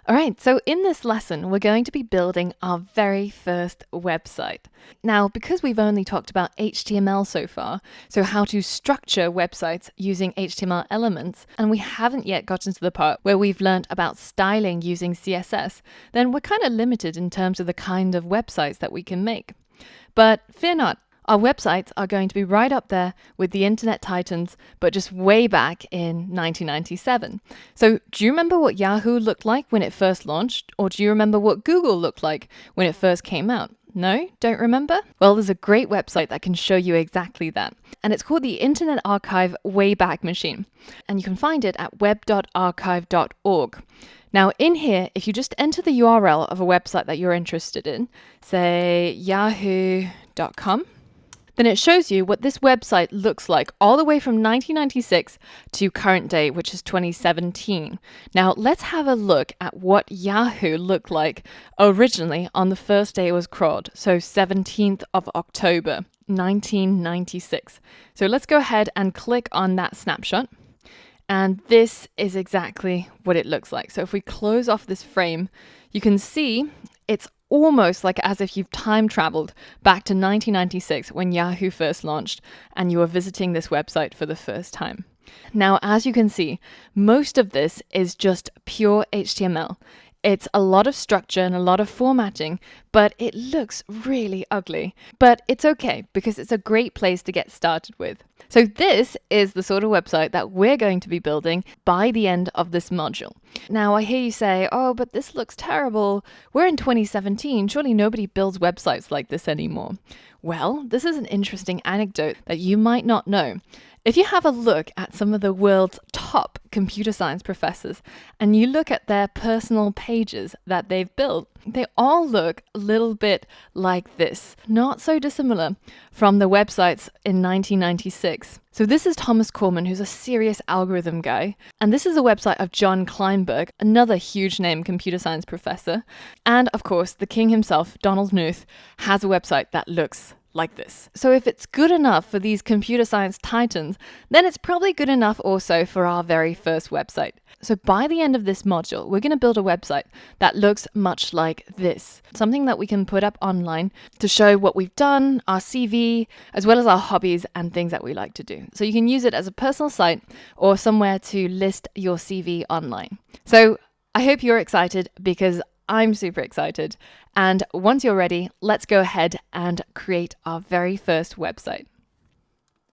All right, so in this lesson, we're going to be building our very first website. Now, because we've only talked about HTML so far, so how to structure websites using HTML elements, and we haven't yet gotten to the part where we've learned about styling using CSS, then we're kind of limited in terms of the kind of websites that we can make. But fear not. Our websites are going to be right up there with the internet titans, but just way back in 1997. So do you remember what Yahoo looked like when it first launched? Or do you remember what Google looked like when it first came out? No? Don't remember? Well, there's a great website that can show you exactly that. And it's called the Internet Archive Wayback Machine. And you can find it at web.archive.org. Now in here, if you just enter the URL of a website that you're interested in, say yahoo.com, then it shows you what this website looks like all the way from 1996 to current day, which is 2017. Now let's have a look at what Yahoo looked like originally on the first day it was crawled, so 17th of October, 1996. So let's go ahead and click on that snapshot. And this is exactly what it looks like. So if we close off this frame, you can see it's almost like as if you've time traveled back to 1996 when Yahoo first launched and you were visiting this website for the first time. Now, as you can see, most of this is just pure HTML. It's a lot of structure and a lot of formatting, but it looks really ugly. But it's okay because it's a great place to get started with. So this is the sort of website that we're going to be building by the end of this module. Now I hear you say, oh, but this looks terrible. We're in 2017. Surely nobody builds websites like this anymore. Well, this is an interesting anecdote that you might not know. If you have a look at some of the world's top computer science professors and you look at their personal pages that they've built, they all look a little bit like this, not so dissimilar from the websites in 1996. So this is Thomas Corman, who's a serious algorithm guy. And this is a website of John Kleinberg, another huge name computer science professor. And of course, the king himself, Donald Knuth, has a website that looks like this. So if it's good enough for these computer science titans, then it's probably good enough also for our very first website. So by the end of this module, we're going to build a website that looks much like this. Something that we can put up online to show what we've done, our CV, as well as our hobbies and things that we like to do. So you can use it as a personal site or somewhere to list your CV online. So I hope you're excited because I'm super excited. And once you're ready, let's go ahead and create our very first website.